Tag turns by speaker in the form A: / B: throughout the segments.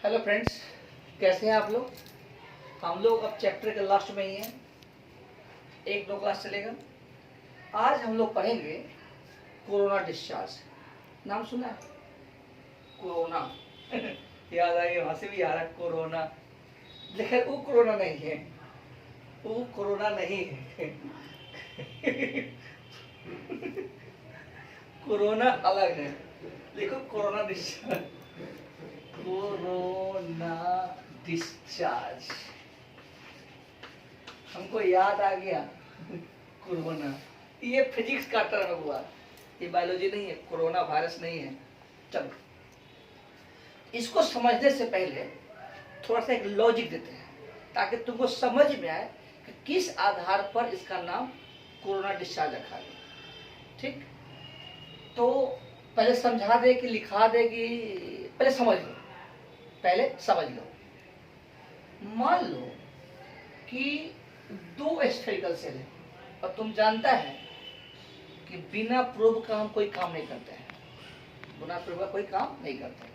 A: Hello friends, कैसे हैं आप लोग। हम लोग अब चैप्टर के लास्ट में ही हैं, एक दो क्लास चलेगा। आज हम लोग पढ़ेंगे कोरोना डिस्चार्ज। नाम सुना है कोरोना? याद आ गया, वहां से भी आ रहा है कोरोना। लेकिन वो कोरोना नहीं है, वो कोरोना नहीं है। कोरोना अलग है। देखो कोरोना डिस्चार्ज, कोरोना डिस्चार्ज हमको याद आ गया। कोरोना ये फिजिक्स का टर्म हुआ, ये बायोलॉजी नहीं है, कोरोना वायरस नहीं है। चलो, इसको समझने से पहले थोड़ा सा एक लॉजिक देते हैं ताकि तुमको समझ में आए कि किस आधार पर इसका नाम कोरोना डिस्चार्ज रखा गया। ठीक, तो पहले समझा दे कि लिखा दे कि पहले समझ लो, पहले समझ लो। मान लो कि दो स्फेरिकल सेल है और तुम जानता है कि बिना प्रूफ का हम कोई काम नहीं करते हैं, बिना प्रूफ का कोई काम नहीं करते।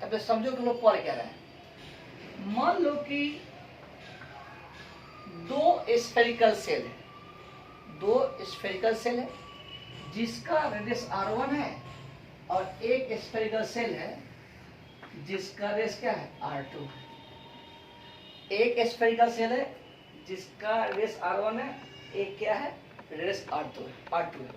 A: तब समझो कि लोग पढ़ क्या रहे हैं। मान लो कि दो स्फेरिकल सेल है, दो स्फेरिकल सेल है जिसका रेडियस r1 है और एक स्फेरिकल सेल है जिसका रेडियस क्या है r2। एक स्फेरिकल सेल है जिसका रेडियस r1 है, एक क्या है रेडियस r2 है।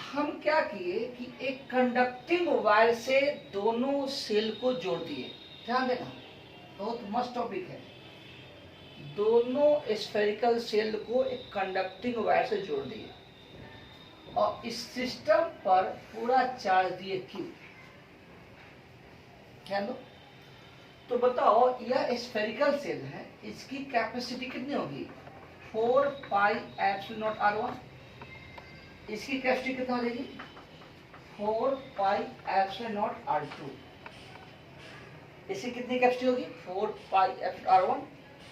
A: हम क्या किए कि एक कंडक्टिंग वायर से दोनों सेल को जोड़ दिए। ध्यान देना, बहुत मस्त टॉपिक है। दोनों स्फेरिकल सेल को एक कंडक्टिंग वायर से जोड़ दिए और इस सिस्टम पर पूरा चार्ज दिए Q। ध्यान दो, तो बताओ यह स्फेरिकल सेल है, इसकी कैपेसिटी कितनी होगी 4 पाई एप्सिलॉन r1। इसकी कैपेसिटी कितना हो जाएगी 4 पाई एप्सिलॉन r2। इसकी कितनी कैपेसिटी होगी 4 पाई एप्सिलॉन r1,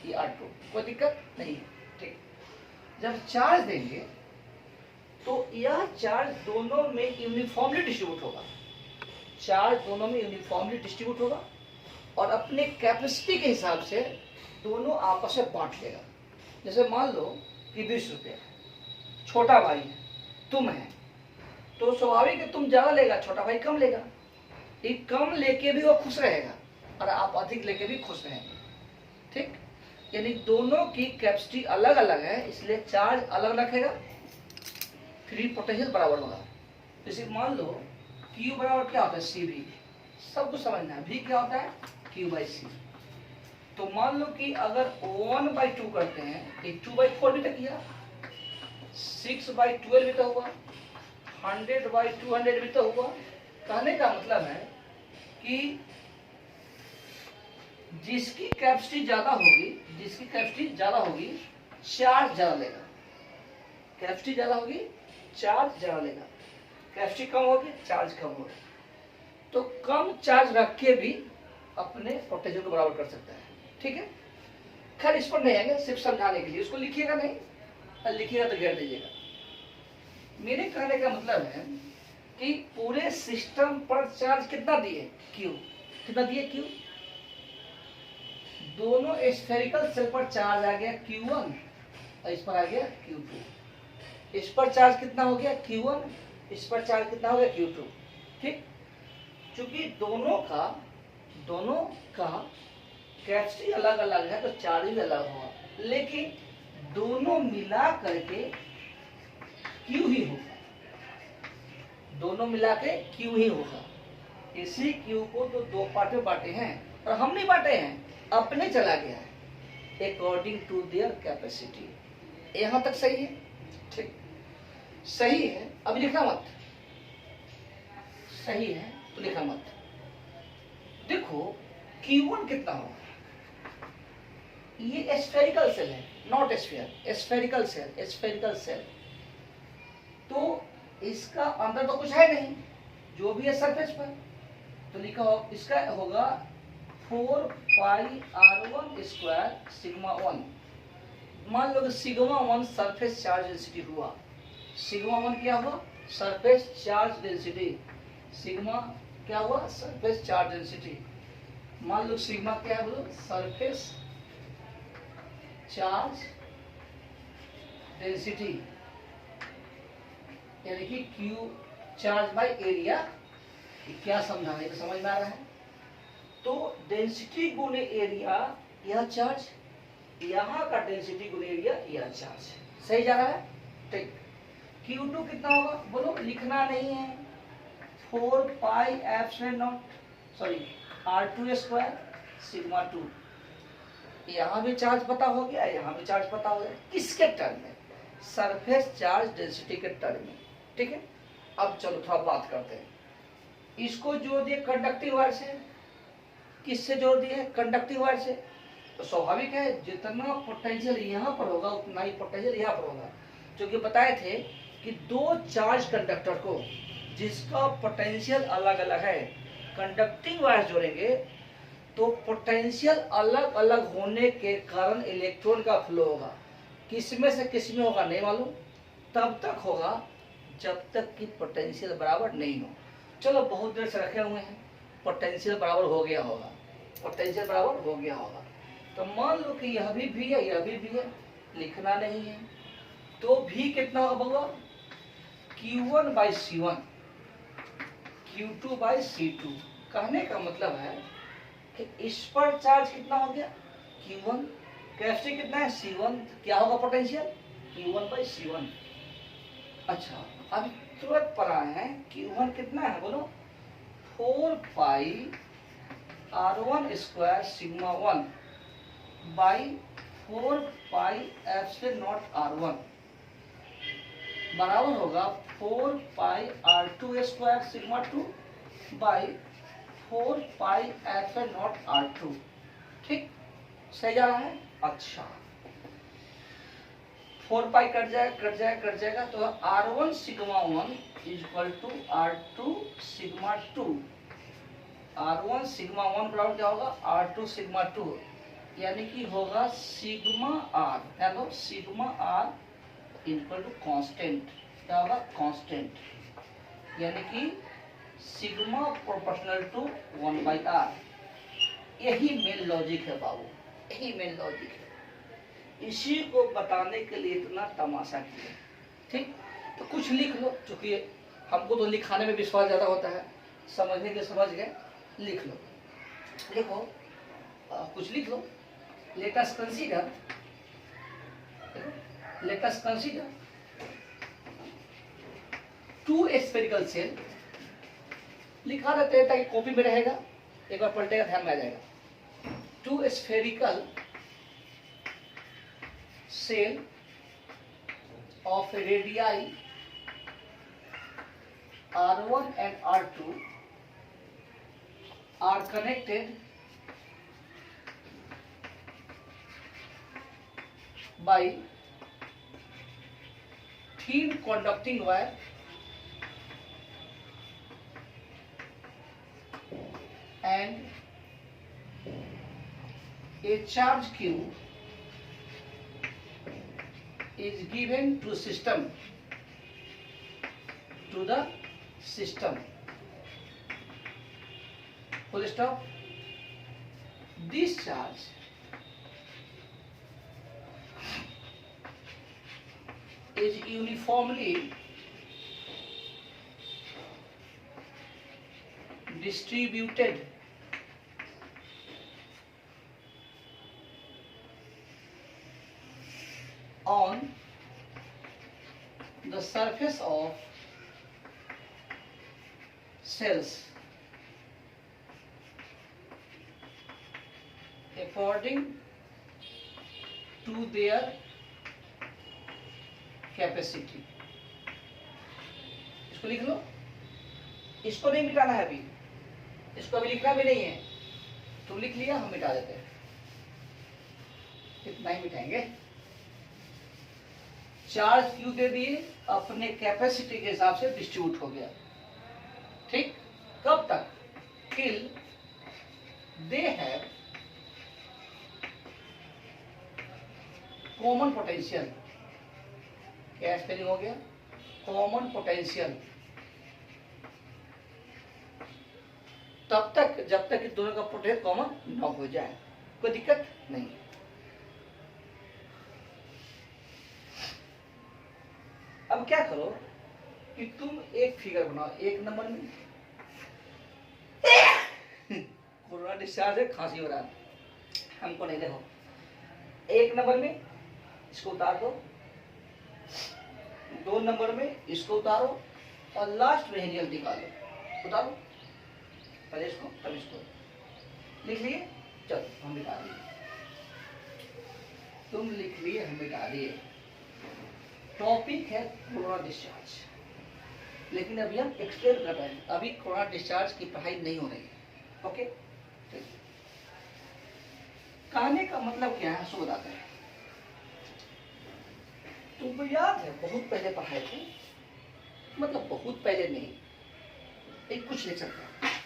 A: ये r2। कोई दिक्कत नहीं है। ठीक, जब चार्ज देंगे तो यह चार्ज दोनों में यूनिफॉर्मली डिस्ट्रीब्यूट होगा, चार्ज दोनों में यूनिफॉर्मली डिस्ट्रीब्यूट होगा और अपने कैपेसिटी के हिसाब से दोनों आपस में बांट लेगा। जैसे मान लो कि 20 रुपये, छोटा भाई है, तुम है, तो स्वाभाविक है तुम ज्यादा लेगा, छोटा भाई कम लेगा। ये कम लेके भी वो खुश रहेगा और आप अधिक लेके भी खुश रहेंगे। ठीक, यानी दोनों की कैपेसिटी अलग अलग है, इसलिए चार्ज अलग रखेगा, फ्री पोटेंशियल बराबर होगा। जैसे मान लो Q बराबर क्या होता है CV, सब कुछ समझना है। V क्या होता है Q/C। तो मान लो कि अगर 1/2 करते हैं, एक 2/4 भी तो किया, 6/12 भी तो हुआ, 100/200 भी तो हुआ। कहने का मतलब है कि जिसकी कैपेसिटी ज्यादा होगी, जिसकी कैपेसिटी ज्यादा होगी चार्ज ज्यादा लेगा, कैपेसिटी ज्यादा होगी चार्ज ज्यादा लेगा, कैपेसिटी कम होगी चार्ज कम होगा। तो कम चार्ज रख के भी अपने पोटेंशियल को बराबर कर सकता है। ठीक है, खैर इस पर नहीं आएंगे, सिर्फ समझाने के लिए। उसको लिखिएगा नहीं, और लिखिएगा तो घेर दीजिएगा। मेरे कहने का मतलब है कि पूरे सिस्टम पर चार्ज कितना दिए Q, कितना दिए Q। दोनों स्फेरिकल सेल पर चार्ज आ गया Q1 और इस पर आ गया Q2। इस पर चार्ज कितना हो गया Q1, इस पर चार्ज कितना हो गया Q2। ठीक, चूंकि दोनों का कैपेसिटी अलग अलग है तो चार्ज भी अलग होगा, लेकिन दोनों मिला करके Q ही होगा, दोनों मिला के Q ही होगा। इसी Q को तो दो पार्ट में बांटे हैं और हम नहीं बांटे हैं, अपने चला गया है अकॉर्डिंग टू देयर कैपेसिटी। यहां तक सही है? ठीक, सही है। अब लिखा मत, सही है तो लिखा मत। देखो Q1 कितना होगा, ये स्फेरिकल सेल है, not sphere, spherical shell, spherical shell. तो इसका अंदर तो कुछ है नहीं, जो भी है सरफेस पर, तो लिखा हो इसका होगा 4 पाई r1 स्क्वायर सिग्मा 1। मान लो कि सिग्मा 1 सरफेस चार्ज डेंसिटी हुआ, सिग्मा 1 क्या हुआ सरफेस चार्ज डेंसिटी, सिग्मा क्या हुआ, सरफेस चार्ज डेंसिटी। मान लो सिग्मा क्या है बोलो, सरफेस चार्ज डेंसिटी, यानी कि क्यू चार्ज बाय एरिया। क्या समझा है, समझ में आ रहा है। तो डेंसिटी गुने एरिया यह चार्ज, यहाँ का डेंसिटी गुने एरिया यह चार्ज। सही जा रहा है, ठीक। Q2 कितना होगा बोलो, लिखना नहीं है, 4 pi epsilon not, sorry R2 square sigma 2। यहाँ भी चार्ज पता हो गया, यहाँ भी चार्ज पता हो गया। किसके टर्म में, सरफेस चार्ज डेंसिटी के टर्म में, ठीक है। अब चलो थोड़ा बात करते हैं। इसको जोड़ दिए कंडक्टिंग वायर से, किससे जोड़ दिए, कंडक्टिंग वायर से। तो स्वाभाविक है जितना पोटेंशियल यहाँ पर होगा उतना ही पोटेंशियल यहाँ पर होगा। जो कि बताए थे कि दो चार्ज कंडक्टर को जिसका पोटेंशियल अलग अलग है, कंडक्टिंग वायर जोड़ेंगे तो पोटेंशियल अलग अलग होने के कारण इलेक्ट्रॉन का फ्लो होगा। किसमें से किसमें होगा नहीं मालूम, तब तक होगा जब तक कि पोटेंशियल बराबर नहीं हो। चलो बहुत देर से रखे हुए हैं, पोटेंशियल बराबर हो गया होगा, पोटेंशियल बराबर हो गया होगा। तो मान लो कि यह भी है, यह भी है, लिखना नहीं है। तो भी कितना होगा बउआ, Q1 by C1, Q2 by C2। कहने का मतलब है कि इस पर चार्ज कितना हो गया Q1, कैपेसिटी कितना है C1, क्या होगा पोटेंशियल Q1 बाई C1। अच्छा अब तुरंत पर आए हैं, Q1 कितना है बोलो, 4 पाई R1 square sigma 1 by 4 pi epsilon not R1 बराबर होगा 4 पाई R2 square sigma 2 by 4 pi epsilon not R2। ठीक, सही जा रहा है। अच्छा 4 पाई कट जाएगा तो R1 sigma 1 is equal to R2 sigma 2। R1 sigma 1 बराबर क्या होगा, R2 सिग्मा 2, यानी कि होगा sigma R, hello sigma R equal to constant. क्या होगा, कांस्टेंट, यानी कि sigma proportional to 1 by R। यही मेन लॉजिक है बाबू, यही मेन लॉजिक है। इसी को बताने के लिए इतना तमाशा किया। ठीक, तो कुछ लिख लो, चूंकि हमको तो लिखाने में विश्वास ज्यादा होता है, समझने के समझ गए, लिख लो, लिखो, कुछ लिख लो। Let us consider two spherical cell, लिखा रहते हैं ताकि कॉपी में रहेगा, एक बार पलटेगा ध्यान में आ जाएगा। Two spherical cell of radii R1 and R2 are connected by thin conducting wire and a charge Q is given to the system. Full stop. This charge is uniformly distributed on the surface of cells according to their capacity. इसको लिख लो, इसको नहीं मिटाना है अभी, इसको अभी लिखना भी नहीं है, तुम लिख लिया, हम मिटा देते हैं, इतना ही मिटाएंगे। चार्ज क्यू दे दिए, अपने कैपेसिटी के हिसाब से डिस्ट्रीब्यूट हो गया। ठीक, कब तक, till they have common potential. क्या स्पेलिंग हो गया, कॉमन पोटेंशियल तब तक जब तक कि दोनों का पोटेंशियल कॉमन न हो जाए, कोई दिक्कत नहीं। अब क्या करो कि तुम एक फिगर बनाओ, एक नंबर में कोरोना डिस्चार्ज है, खांसी हो रहा है, हमको नहीं देखो। एक नंबर में इसको उतार दो, 2 नंबर में इसको उतारो और लास्ट में हेलियल निकालो। उतारो पहले इसको तब इसको, लिख लिए, चलो हम मिटा दिए, तुम लिख लिए हम मिटा दिए। टॉपिक है कोरोना डिस्चार्ज, लेकिन अभी हम एक्सप्लेन कर रहे हैं, अभी कोरोना डिस्चार्ज की पढ़ाई नहीं हो रही है। ओके, कहने का मतलब क्या है सो बताते हैं। तुमको याद है बहुत पहले पढ़ाए थे, मतलब बहुत पहले नहीं, एक कुछ लिख सकते हैं।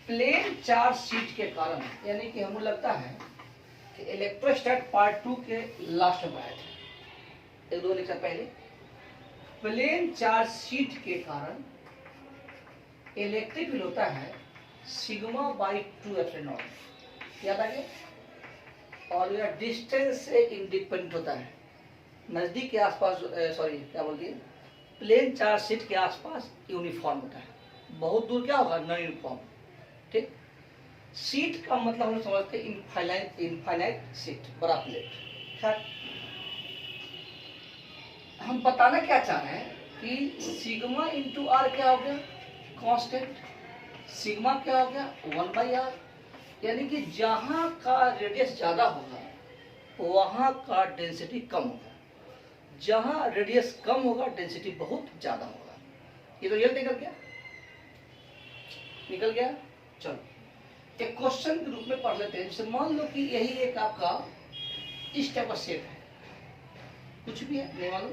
A: प्लेन चार्ज शीट के कारण, यानी कि हमको लगता है कि इलेक्ट्रोस्टैट पार्ट 2 के लास्ट में पढ़ाए थे, 1-2 लेक्चर पहले। प्लेन चार्ज शीट के कारण इलेक्ट्रिक फील्ड होता है सिग्मा बाई 2 एप्सिलॉन नॉट, याद आ गया। और यह डिस्टेंस से इंडिपेंडेंट होता है, नजदीक के आसपास, सॉरी क्या बोलती है, प्लेन चार्ज शीट के आसपास यूनिफॉर्म होता है, बहुत दूर क्या होगा, नॉन यूनिफॉर्म। ठीक, शीट का मतलब हम समझते हैं इनफाइनाइट शीट, बड़ा प्लेट। खैर, हम बताना क्या चाह रहे हैं कि सिग्मा इंटू आर क्या हो गया, कांस्टेंट। सिग्मा क्या हो गया, 1/r, यानी कि जहां का रेडियस ज्यादा होगा वहां का डेंसिटी कम होगा, जहां रेडियस कम होगा डेंसिटी बहुत ज्यादा होगा। ये तो रिजल्ट निकल गया, निकल गया। चलो एक क्वेश्चन के रूप में पढ़ लेते हैं। जैसे मान लो कि यही एक आपका इस टाइप का सेट है, कुछ भी है नहीं मालूम,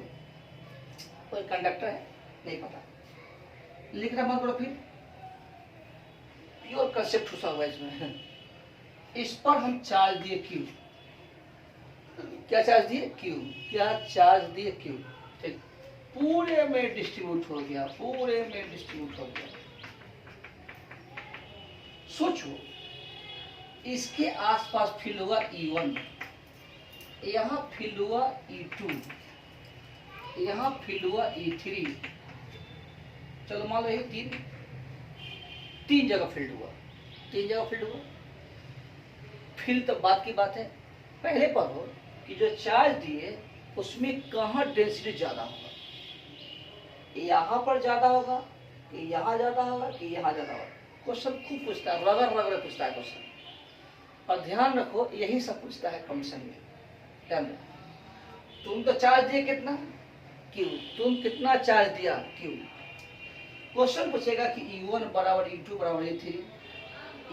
A: कोई कंडक्टर है नहीं पता, लिखना मत करो, फिर प्योर कंसेप्ट घुसा हुआ है इसमें। इस पर हम चार्ज दिए Q, क्या चार्ज दिए Q, क्या चार्ज दिए Q, ठीक, पूरे में डिस्ट्रीब्यूट हो गया, पूरे में डिस्ट्रीब्यूट हो गया। सोचो इसके आसपास फील्ड हुआ E1, यहाँ फील्ड हुआ E2, यहाँ फील्ड हुआ E3, चलो मान लो ये तीन जगह फील्ड हुआ, 3 जगह फील्ड हुआ। फील्ड तो बात की बात है, पहले पढ़ो कि जो चार्ज दिए उसमें कहाँ डेंसिटी ज्यादा होगा, यहाँ पर ज्यादा होगा कि यहाँ ज्यादा होगा कि यहाँ ज्यादा होगा। क्वेश्चन खूब पूछता है, रगड़ पूछता है क्वेश्चन, और ध्यान रखो यही सब पूछता है कमीशन में। ध्यान रखो, तुम तो चार्ज दिए कितना Q, तुम कितना चार्ज दिया Q। क्वेश्चन पूछेगा कि E1 बराबर E2 बराबर E3,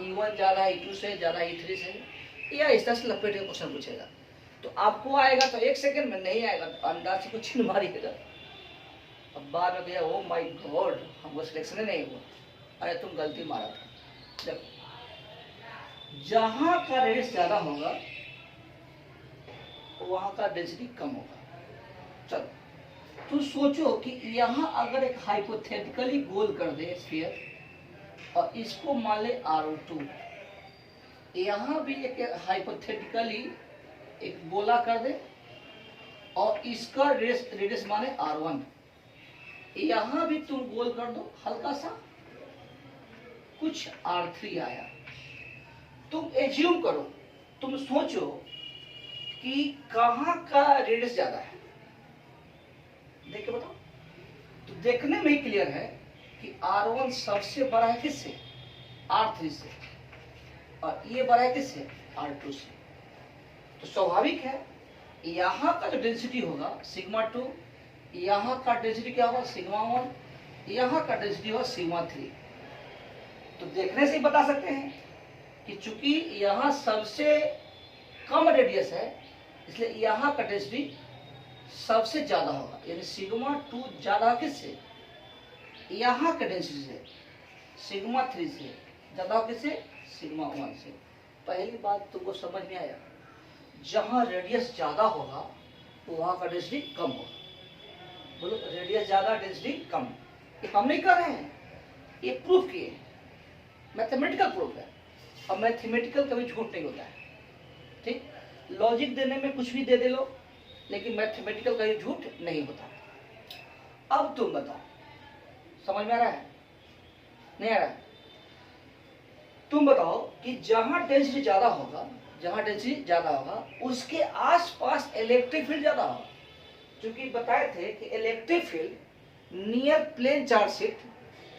A: E1 ज्यादा है E2 से, ज्यादा E3 से, या इस तरह से लपेट के क्वेश्चन पूछेगा। तो आपको आएगा तो 1 सेकंड में, नहीं आएगा तो अंदाज से कुछ मारिएगा। अब बाद में गया ओ माय गॉड हमको सिलेक्शन ही नहीं हुआ, अरे तुम गलती मारा था। देखो जहां का रेडियस ज्यादा होगा वहां का डेंसिटी कम होगा। चलो तो सोचो कि यहाँ अगर एक हाइपोथेटिकली गोल कर दे स्फीयर और इसको मान ले R2, यहाँ भी एक हाइपोथेटिकली एक गोला कर दे और इसका रेडियस माने R1, यहाँ भी तुम गोल कर दो हल्का सा, कुछ R3 आया। तुम एज्यूम करो, तुम सोचो कि कहाँ का रेडियस ज्यादा है, देख के बताओ। तो देखने में ही क्लियर है कि R1 सबसे बड़ा है किससे, R3 से, और ये बड़ा है किससे, R2 से। तो स्वाभाविक है यहाँ का जो डेंसिटी होगा सिग्मा 2, यहाँ का डेंसिटी क्या होगा सिग्मा 1, यहाँ का डेंसिटी होगा सिग्मा 3। तो देखने से ही बता सकते हैं कि चूंकि यहाँ सबसे कम रेडियस है इसलिए यहाँ का डेंसिटी सबसे ज्यादा होगा, यानी सिग्मा 2 ज्यादा किससे, यहाँ का डेंसिटी से, सिग्मा 3 से ज्यादा किससे, सिग्मा 1 से। पहली बात तुमको समझ में आया, जहां रेडियस ज्यादा होगा वहां का डेंसिटी कम होगा। बोलो रेडियस ज्यादा डेंसिटी कम, ये हम नहीं कर रहे हैं, ये प्रूफ किए, मैथमेटिकल प्रूफ है, और मैथमेटिकल कभी झूठ नहीं होता है। ठीक, लॉजिक देने में कुछ भी दे दे लो, लेकिन मैथमेटिकल कभी झूठ नहीं होता है। अब तुम बताओ, समझ में आ रहा है नहीं आ रहा है? तुम बताओ कि जहां डेंसिटी ज्यादा होगा, जहां डेंसिटी ज्यादा होगा उसके आसपास इलेक्ट्रिक फील्ड ज्यादा होगा। क्योंकि बताए थे कि electric field near plane charge sheet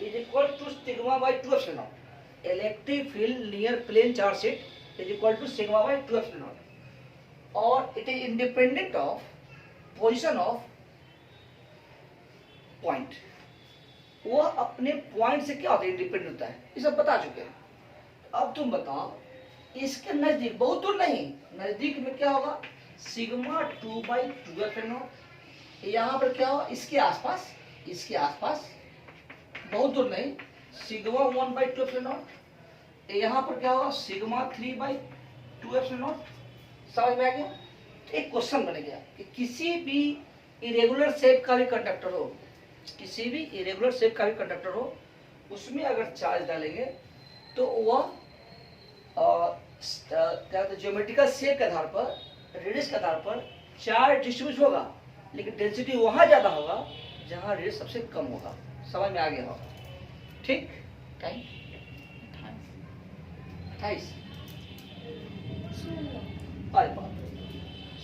A: is equal to sigma by 2 epsilon naught. Electric field near plane charge sheet is equal to sigma by 2 epsilon naught, और it is independent of position of point. वह अपने point से क्या होता है, independent होता है, ये सब बता चुके हैं। अब तुम बताओ, इसके नजदीक, बहुत दूर नहीं, नजदीक में क्या होगा, सिग्मा 2 बाई 2 एप्सिलॉन नॉट। यहाँ पर क्या होगा, इसके आसपास, इसके आसपास, बहुत दूर नहीं, सिग्मा 1 बाई 2 एप्सिलॉन नॉट। यहाँ पर क्या होगा, सिग्मा 3 बाई 2 एप्सिलॉन नॉट। समझ में आ गया? एक क्वेश्चन बन गया कि किसी भी इरेगुलर शेप का भी कंडक्टर हो, किसी भी इरेगुलर शेप का भी कंडक्टर हो, उसमें अगर चार्ज डालेंगे तो वह ज्योमेट्रिकल शेप के आधार पर, रेडियस के आधार पर चार्ज डिस्ट्रीब्यूट होगा, लेकिन डेंसिटी वहां ज्यादा होगा जहां रेडियस सबसे कम होगा। समझ में आ गया होगा? ठीक, टाइम 28, अरे बाप रे,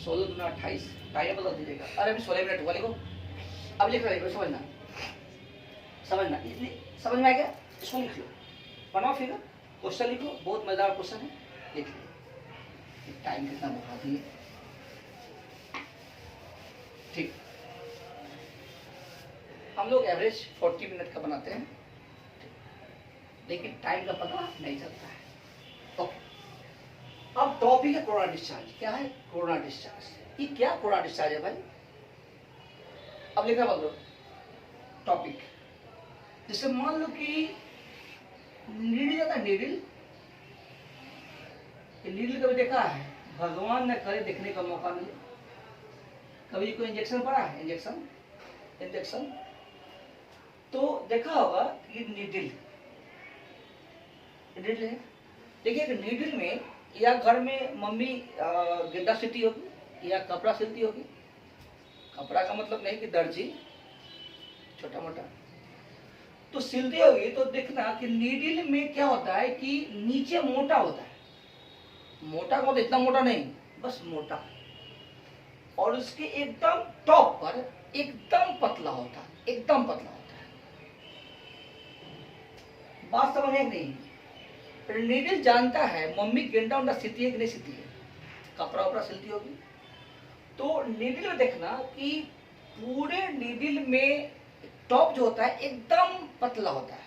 A: 16 गुना 28, टाइम बदल दीजिएगा। अरे अभी 16 मिनट हुआ, लिखो, अब लिख रहे हो, समझना समझना, इसलिए समझ में आ गया, इसको लिख लो, बनाओ फिगर, क्वेश्चन लिखो, बहुत मजेदार क्वेश्चन है, लिख लो। टाइम कितना बढ़ा दिए, ठीक, हम लोग एवरेज 40 मिनट का बनाते हैं, लेकिन टाइम का पता नहीं चलता है। ओके, अब टॉपिक है कोरोना डिस्चार्ज। क्या है कोरोना डिस्चार्ज? ये क्या कोरोना डिस्चार्ज है भाई? अब लिखा बदलो टॉपिक। जैसे मान लो कि नीडल जाता है, नीडल, नीडल कभी देखा है? भगवान ने करे देखने का मौका मिले। कभी कोई इंजेक्शन पड़ा है? इंजेक्शन, इंजेक्शन तो देखा होगा कि नीडल, नीडल है। देखिए नीडल में, या घर में मम्मी गेंदा सिलती होगी या कपड़ा सिलती होगी। कपड़ा का मतलब नहीं कि दर्जी, छोटा मोटा, तो सिलती होगी तो देखना कि नीडल में क्या होता है कि नीचे मोटा होता है, मोटा का मतलब इतना मोटा नहीं, बस मोटा, और उसके एकदम टॉप पर एकदम पतला होता है, एकदम पतला होता है। बात समझ में नहीं? नीडल जानता है मम्मी गेंडा उंडा सिलती है कि नहीं सिलती है, कपड़ा उपड़ा सिलती होगी। तो नीडल में देखना कि पूरे नीडल में टॉप जो होता है एकदम पतला होता है।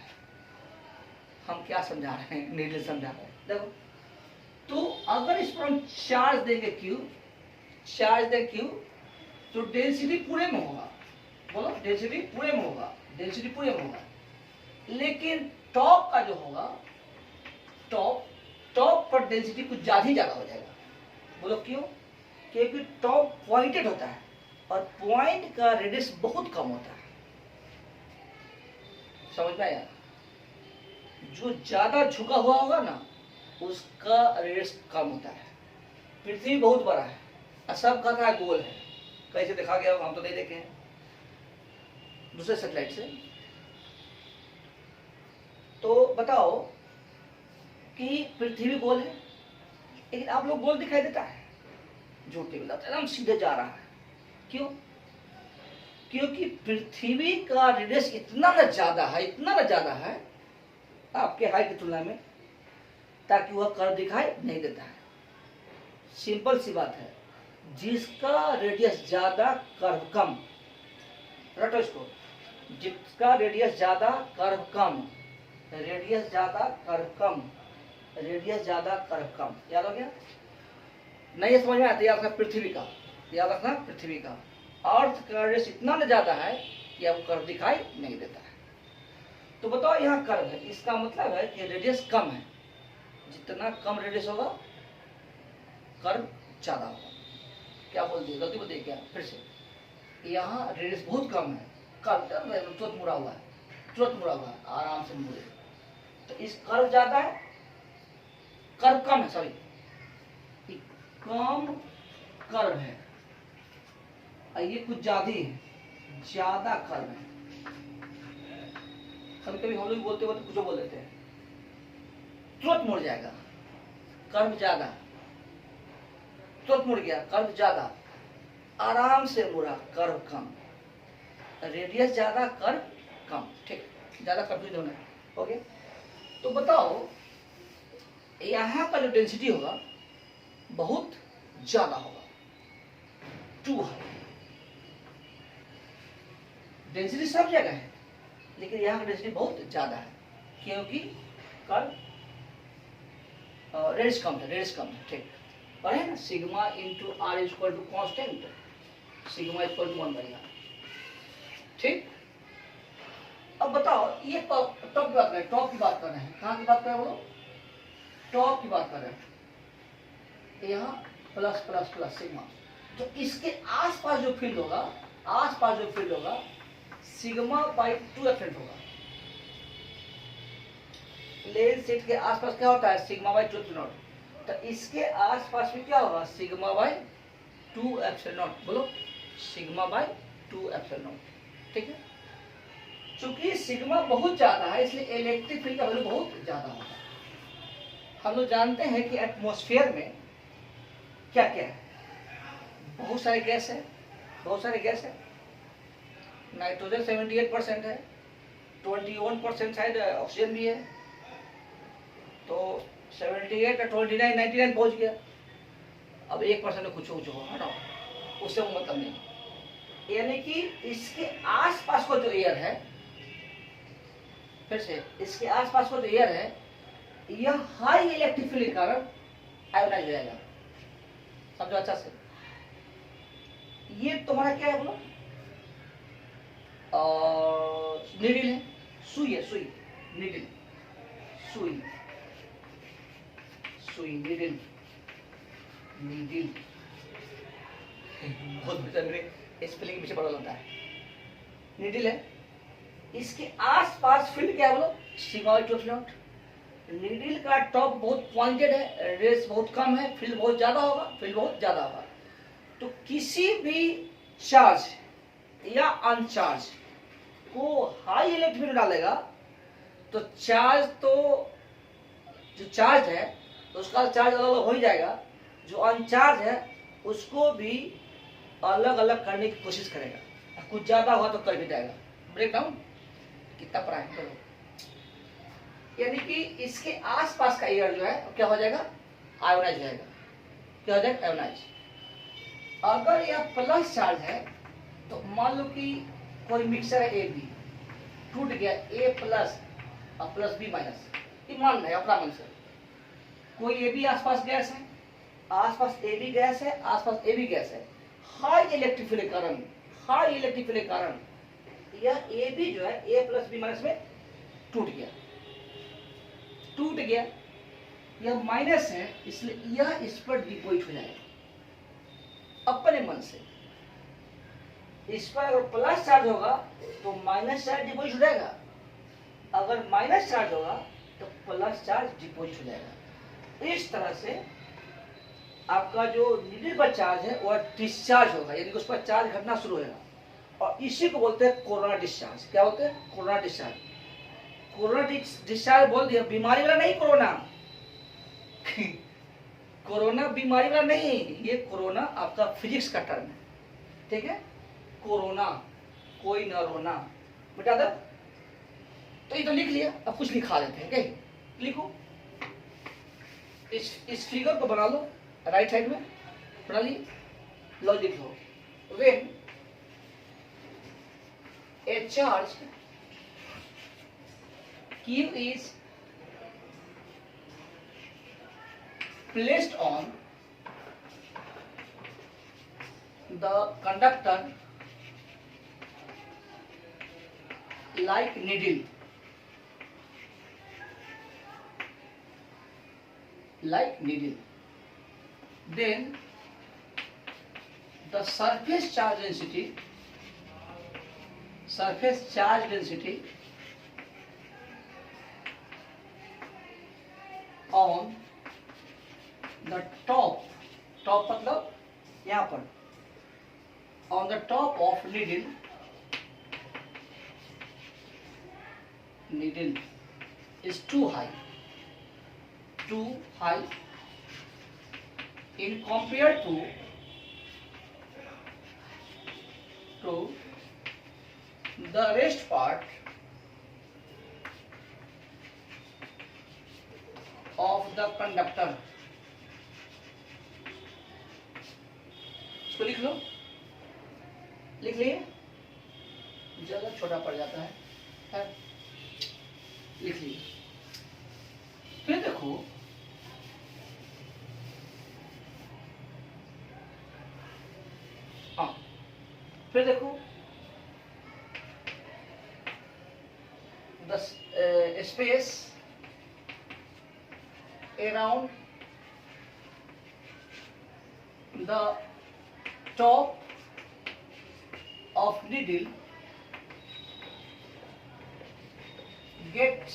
A: हम क्या समझा रहे हैं, नीडल समझा रहे हैं। देखो, तो अगर इस पर हम चार्ज देंगे क्यू, चार्ज दें क्यू, तो डेंसिटी पूरे में होगा। बोलो, डेंसिटी पूरे में होगा, डेंसिटी पूरे में होगा। लेकिन टॉप का जो होगा, टॉप पर डेंसिटी कुछ ज्यादा ही ज्यादा हो जाएगा। बोलो क्यों? क्योंकि टॉप पॉइंटेड होता है और पॉइंट का रेडियस बहुत कम होता है। समझ में आया? जो ज्यादा झुका हुआ होगा ना, उसका रेडियस कम होता है। पृथ्वी बहुत बड़ा है और सब कहता है गोल है, कैसे देखा गया होगा, हम तो नहीं देखे हैं दूसरे सैटेलाइट से। तो बताओ कि पृथ्वी गोल है, लेकिन आप लोग गोल दिखाई देता है? झूठी बात, एकदम सीधे जा रहा है। क्यों? क्योंकि पृथ्वी का रेडियस इतना न ज्यादा है, इतना न ज्यादा है आपके हाइट की तुलना में, ताकि वह कर्व दिखाई नहीं देता है। सिंपल सी बात है, जिसका रेडियस ज्यादा कर्व कम, रटो इसको, जिसका रेडियस ज्यादा कर्व कम, रेडियस ज्यादा कर्व कम, रेडियस ज्यादा कर्व कम, याद हो गया? नहीं समझ में आता? याद रखना पृथ्वी का, याद रखना पृथ्वी का। अर्थ का रेडियस इतना न ज्यादा है कि आपको कर्व दिखाई नहीं देता है। तो बताओ यहाँ कर्व है, इसका मतलब है कि रेडियस कम है। जितना कम रेडियस होगा कर्व ज्यादा होगा। क्या बोल दिए, गलती बोल दिए क्या? फिर से, यहाँ रेडियस बहुत कम है, कर्व तुरंत मुड़ा हुआ है, तुरंत मुड़ा हुआ है, आराम से मुड़े। तो इस कर्व ज्यादा है, कर्व कम है, सॉरी कम कर्व है, और ये कुछ ज्यादा है, ज्यादा कर्व है। कभी कभी हम लोग बोलते बोलते कुछ बोल देते हैं, तुरंत मुड़ जाएगा, कर्व ज्यादा, तुरंत मुड़ गया, कर्व ज्यादा, आराम से मुड़ा, कर्व कम, रेडियस ज्यादा, कर्व कम। ठीक, ज्यादा कंफ्यूज होना है। ओके, तो बताओ यहाँ का जो डेंसिटी होगा बहुत ज्यादा होगा, टू हाई। डेंसिटी सब जगह है, लेकिन यहाँ का डेंसिटी बहुत ज्यादा है, क्योंकि कर्व रेडियस कम है, रेडियस कम है। ठीक, और है ना, sigma into R equal to constant, sigma equal to 1/r। ठीक, अब बताओ ये टॉप की बात कर रहे हैं, टॉप की बात कर रहे हैं, कहाँ की बात कर रहे हैं बोलो, टॉप की बात कर रहे हैं, यहाँ प्लस प्लस प्लस सिग्मा। तो इसके आसपास जो फील्ड होगा, आसपास जो फील्ड होगा सिग्मा बाई 2f होगा। प्लेन शीट के आसपास क्या होता है, सिग्मा बाई 2f0। तो इसके आसपास में क्या होगा, सिग्मा बाई 2f0। बोलो, सिग्मा बाई 2f0। ठीक है, चूंकि सिग्मा बहुत ज्यादा है इसलिए इलेक्ट्रिक फील्ड का वैल्यू बहुत ज्यादा होगा। हम लोग जानते हैं कि एटमॉस्फेयर में क्या क्या है, बहुत सारे गैस है, बहुत सारे गैस है। नाइट्रोजन 78% है, 21% शायद ऑक्सीजन भी है, तो 78 और 29 99 पहुंच गया। अब 1% कुछ कुछ हो, हटाओ, उससे मतलब नहीं। यानी कि इसके आसपास को जो एयर है, फिर से इसके आसपास को जो एयर है, यह हाई इलेक्ट्रिक फील्ड के कारण आयोनाइज हो जाएगा। समझो अच्छा से, ये तुम्हारा क्या है बोलो, नीडल है, सुई है, सुई, नीडल, सुई, सुई, नीडल, नीडल। बहुत मेरे स्पेलिंग पीछे बड़ा होता है। नीडल है, इसके आसपास फील्ड क्या बोलो, सिग्मा 2f0। नीडल का टॉप बहुत पॉइंटेड है, रेस बहुत कम है, फील्ड बहुत ज्यादा होगा, फील्ड बहुत ज्यादा होगा। तो किसी भी चार्ज या अनचार्ज को हाई इलेक्ट्रिक फील्ड डालेगा तो चार्ज, तो जो चार्ज है तो उसका चार्ज अलग अलग हो ही जाएगा, जो अनचार्ज है उसको भी अलग अलग करने की कोशिश करेगा, कुछ ज्यादा हुआ तो कर भी जाएगा। ब्रेक डाउन कितना पढ़ा है करो। यानी कि इसके आसपास का एयर जो है क्या हो जाएगा, आयोनाइज हो जाएगा। क्या हो जाएगा, आयोनाइज। अगर यह प्लस चार्ज है तो मान लो कि कोई मिक्सर है ए बी, टूट गया, ए प्लस और प्लस बी माइनस, ये मान रहे अपना मन से। कोई ए बी आसपास गैस है, आसपास ए बी गैस है, आसपास ए बी गैस है, हाई इलेक्ट्रिक फील्ड के कारण, हाई इलेक्ट्रिक फील्ड के कारण यह ए बी जो है ए प्लस बी माइनस में टूट गया, टूट गया। यह माइनस है इसलिए यह इस पर डिपोजिट हो जाएगा अपने मन से। इस पर अगर प्लस चार्ज होगा तो माइनस चार्ज डिपोजिट हो जाएगा, अगर माइनस चार्ज होगा तो प्लस चार्ज डिपोजिट हो जाएगा। इस तरह से आपका जो नीडल पर चार्ज है वह डिस्चार्ज होगा, यानी कि उस पर चार्ज घटना शुरू होगा, और इसी को बोलते हैं कोरोना डिस्चार्ज। क्या बोलते हैं, कोरोना डिस्चार्ज। कोरोना डिस्चार्ज बोल दिया, बीमारी वाला नहीं कोरोना कोरोना बीमारी वाला नहीं, ये कोरोना आपका फिजिक्स का टर्म है। ठीक है, कोरोना, कोई न रोना, बता दो। तो ये तो लिख लिया, अब कुछ लिखा देते हैं। क्या लिखो, इस फिगर को बना लो, राइट साइड में बना लिए, लो लिख लो। When a charge Q is placed on the conductor like needle, then the surface charge density on the top, top मतलब यहां पर, on the top of needle, needle is too high in compared to the rest part of the conductor. इसको लिख लो, लिख लिए, जगह छोटा पड़ जाता है, लिख लिए। फिर देखो हाँ, फिर देखो the space around the top of needle gets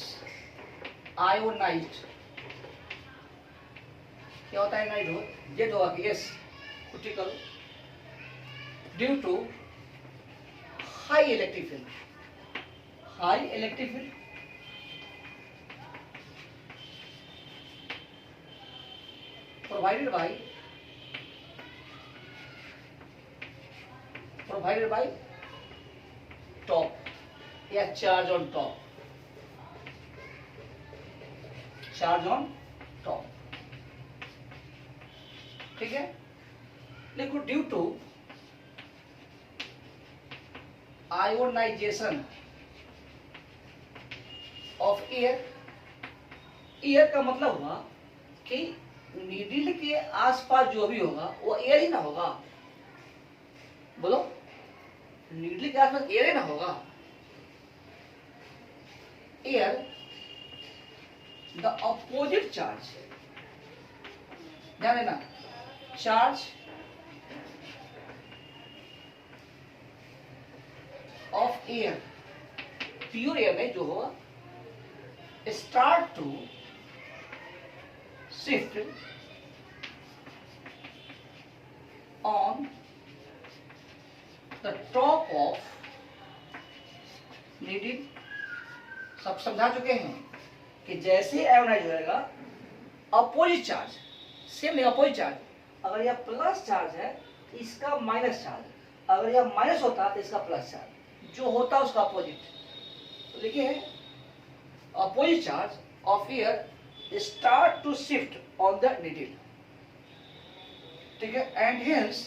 A: ionized। क्या होता है नाइट हो, जेड होगा कि yes critical, due to high electric field, high electric field provided by top या charge on top, charge on top, ठीक है। लिखो due to ionization of air, air का मतलब हुआ कि नीडल के आसपास जो भी होगा वो एयर ही ना होगा, बोलो, नीडल के आसपास एयर ही ना होगा, एयर द अपोजिट चार्ज, ध्यान देना, charge of air, pure air में जो होगा, start to shift on the top of needle। सब समझा चुके हैं कि जैसे आयोनाइज होएगा, अपोजिट चार्ज, सेम नहीं, अपोजिट चार्ज, अगर यह प्लस चार्ज है इसका माइनस चार्ज, अगर यह माइनस होता तो इसका प्लस चार्ज, जो होता उसका अपोजिट। तो देखिए opposite charge of air start to shift on the needle, ठीक है, and hence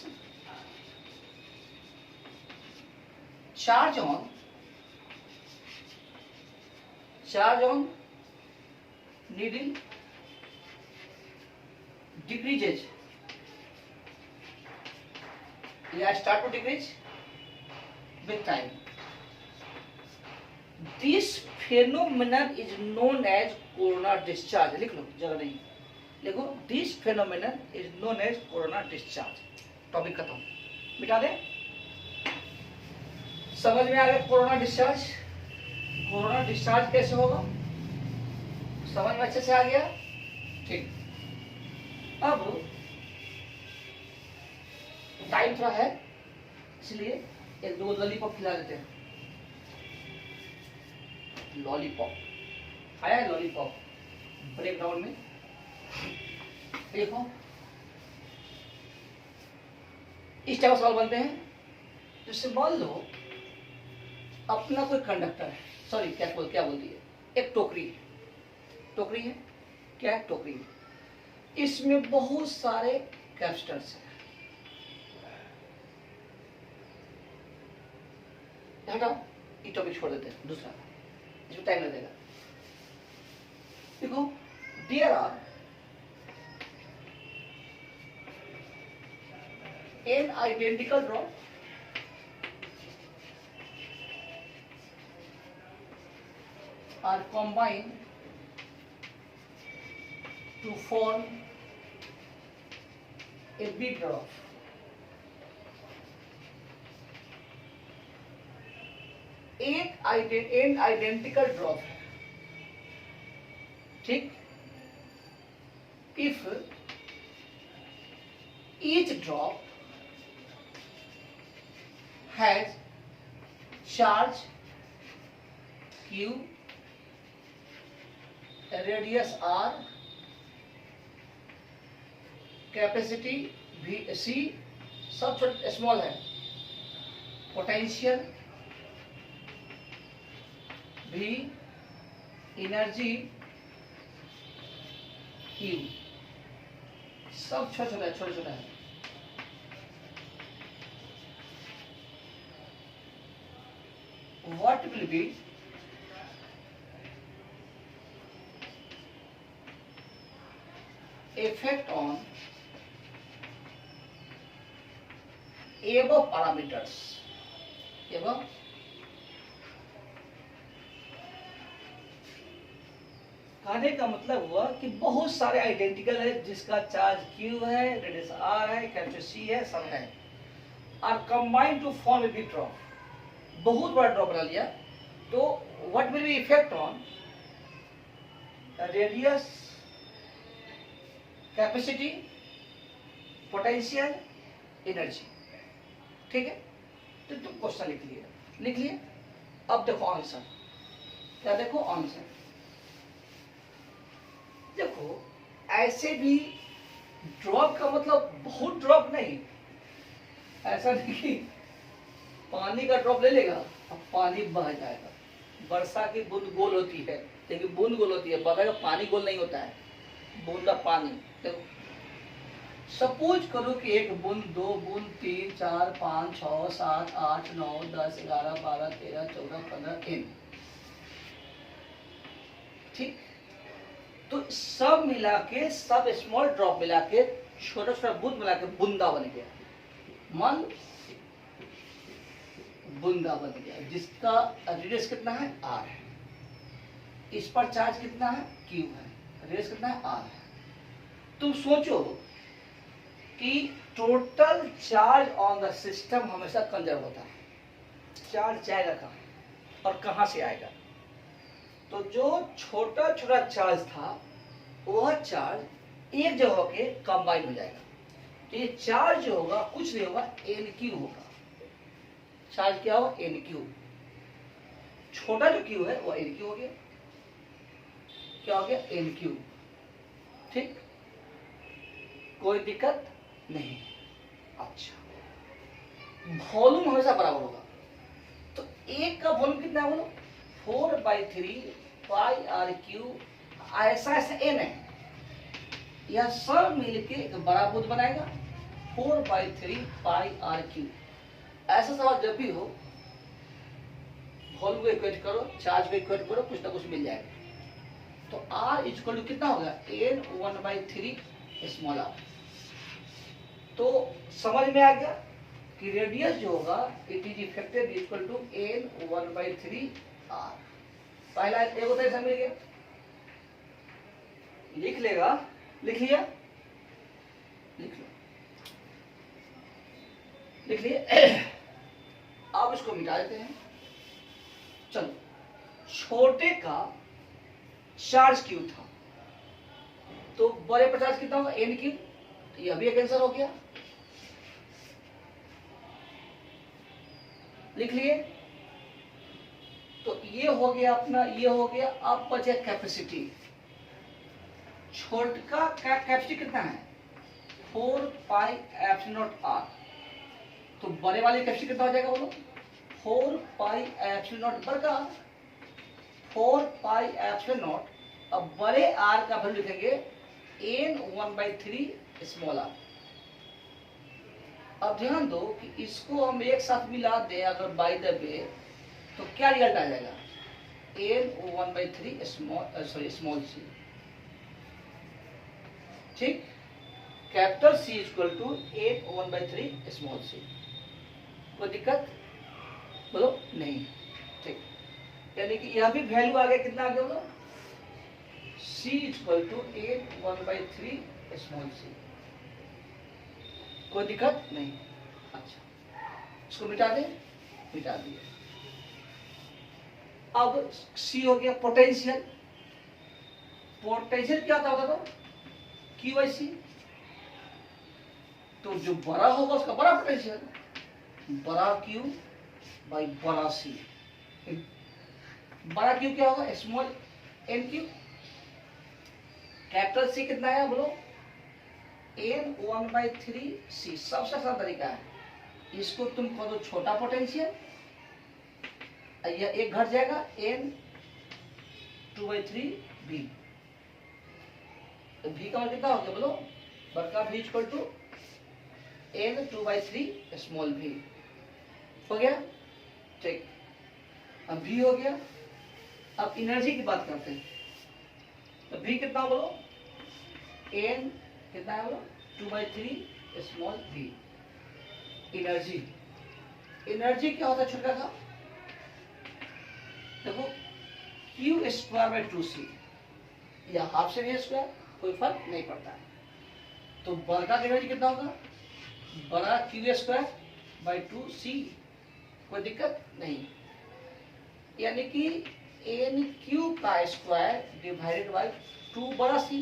A: charge on needle decreases या start to decrease with time। This phenomenon is known as corona discharge. लिख लो, जगह नहीं, लिखो this phenomenon is known as corona discharge. Topic खत्म, मिटा दे। समझ में आ गया कोरोना डिस्चार्ज, कोरोना डिस्चार्ज कैसे होगा, समझ में अच्छे से आ गया, ठीक। अब टाइम थोड़ा है इसलिए एक दो लॉलीपॉप खिला देते हैं। लॉलीपॉप आया है, लॉलीपॉप ब्रेक डाउन में, देखो इस टाइप सवाल बनते हैं। जैसे मान लो अपना कोई कंडक्टर है, सॉरी क्या बोलती है, एक टोकरी है, क्या है, टोकरी है, इसमें बहुत सारे कैपेसिटर्स हैं, हटाओ ये टॉपिक छोड़ देते हैं, दूसरा इसमें टाइम लगेगा। देखो there are n identical drop are combined to form a big drop। n identical drop है, ठीक, if each drop has charge q, radius r, capacity भी सी, सब छोटे स्मॉल है, पोटेंशियल भी, एनर्जी क्यू, सब छोटे छोटे है। What will be effect on above parameters? above कहने का मतलब हुआ कि बहुत सारे आइडेंटिकल है जिसका चार्ज Q है, रेडियस R है, कैपेसिटी C है, सब है, are combined to form a big drop, बहुत बड़ा ड्रॉप बना लिया। तो what will be effect on radius, capacity, potential, energy. ठीक है, तो तुम क्वेश्चन लिख लिए। अब देखो आंसर, क्या देखो आंसर, देखो ऐसे भी ड्रॉप का मतलब बहुत ड्रॉप नहीं, ऐसा नहीं कि पानी का ड्रॉप ले लेगा अब पानी बह जाएगा। वर्षा की बूंद गोल होती है, लेकिन बूंद गोल होती है, बगैर पानी गोल नहीं होता है, बूंदा पानी। देखो सपोज करो कि एक बूंद, दो बूंद, 3, 4, 5, 6, 7, 8, 9, 10, 11, 12, 13, 14, 15 इन, ठीक। तो सब मिला के, सब स्मॉल ड्रॉप मिला के, छोटा छोटा बूंद मिला के बूंदा बन गया, मान बूंदा बन गया, जिसका रेडियस कितना है, R है, इस पर चार्ज कितना है, Q है, रेडियस कितना है, R है। तुम सोचो कि total charge on the system हमेशा कंजर्व होता है, चार्ज जाएगा कहाँ और कहाँ से आएगा। तो जो छोटा छोटा चार्ज था वह चार्ज एक जगह के कंबाइन हो जाएगा। तो ये चार्ज जो होगा कुछ नहीं होगा, NQ होगा। चार्ज क्या होगा, NQ। छोटा जो Q है वह NQ हो गया, क्या हो गया, NQ। ठीक, कोई दिक्कत नहीं। अच्छा, वॉल्यूम हमेशा बराबर होगा। तो एक का वॉल्यूम कितना है बोलो, 4/3 πRQ। ऐसा n है, यह सब मिलके एक बड़ा बुद्ध बनाएगा, 4/3 πRQ। ऐसा सवाल जब भी हो, वॉल्यूम को इक्वेट करो, चार्ज को इक्वेट करो, कुछ ना कुछ मिल जाएगा। तो R इक्वल टू कितना होगा, N1/3 स्मॉल r। तो समझ में आ गया कि रेडियस जो होगा it is effected equal to N1/3 R। पहला एक होता है, मिल गया, लिख लेगा, लिख लिया, लिख लो, लिख लिए। अब इसको मिटा देते हैं। चलो, छोटे का चार्ज Q था, तो बड़े पर चार्ज कितना होगा, NQ। तो यह भी एक आंसर हो गया, लिख लिए। तो ये हो गया अपना, ये हो गया। अब बचे कैपेसिटी। छोटा का कैपेसिटी कितना है, 4πε0r। तो बड़े वाले कैपेसिटी कितना हो जाएगा बोलो, 4πε0 बड़का 4πε0। अब बड़े r का वैल्यू लिखेंगे N1/3 स्मॉल r। अब ध्यान दो कि इसको हम एक साथ मिला दें अगर बाय द वे, तो क्या रिजल्ट आ जाएगा, N1/3 स्मॉल c। ठीक, capital C equal to N1/3 small c। कोई दिक्कत बोलो नहीं। ठीक, यानी कि यह भी वैल्यू आ गया, कितना आ गया बोलो, C equal to N1/3 small c। कोई दिक्कत नहीं। अच्छा, इसको मिटा दे, मिटा दिए। अब C हो गया पोटेंशियल। पोटेंशियल क्या होता था, क्यू बाई सी, तो जो बड़ा होगा उसका बड़ा पोटेंशियल, बड़ा क्यू बाई बड़ा सी। बड़ा क्यू क्या होगा, small N Q. Capital C कितना है बोलो, एन 1/3 सी। सबसे आसान तरीका है, इसको तुम कह दो छोटा पोटेंशियल, यह एक घट जाएगा, एन 2/3 बी। तो भी का मतलब कितना हो गया बोलो, बड़का भी इक्वल टू एन 2/3 स्मॉल भी। हो गया, ठीक। अब भी हो गया। अब एनर्जी की बात करते हैं, तो भी कितना बोलो, एन कितना है बोलो, 2/3 स्मॉल भी। एनर्जी, एनर्जी क्या होता है छोटा सा, देखो क्यू स्क्वायर बाई 2c या हाफ से भी स्क्वायर, कोई फर्क नहीं पड़ता है। तो बड़ा का एनर्जी कितना होगा, बड़ा क्यू स्क्वायर बाई 2c, कोई दिक्कत नहीं। यानी कि एन क्यू का स्क्वायर डिवाइडेड बाई 2 बड़ा सी,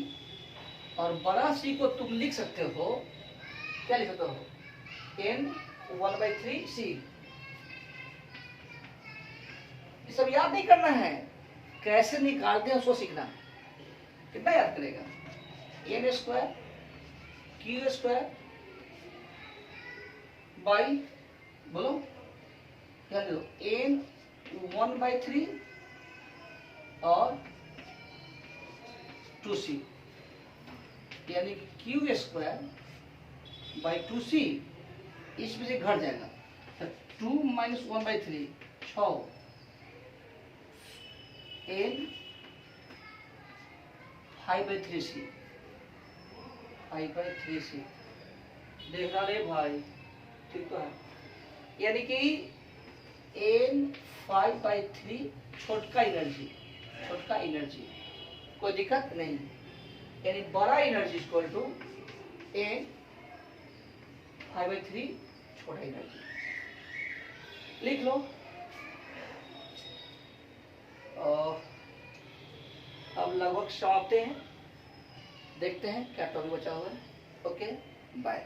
A: और बड़ा सी को तुम लिख सकते हो, क्या लिख सकते हो, एन 1/3 सी। ये सब याद नहीं करना है, कैसे निकालते हैं उसको सीखना। कितना याद करेगा, N square Q square by बोलो क्या लो, एन 1/3 और 2c, यानी कि क्यू स्क्वायर बाई 2c, इसमें से घट जाएगा, 2 - 1/3 6, एन 5/3c, 5/3c। देखना रे भाई, ठीक तो है। यानी कि एन 5/3 छोटका एनर्जी, छोटका एनर्जी, कोई दिक्कत नहीं। यानी बड़ा एनर्जी इक्वल टू एन 5/3 छोटा एनर्जी, लिख लो। अब लगभग समाप्त हैं, देखते हैं क्या टॉपिक बचा हुआ है। Okay bye.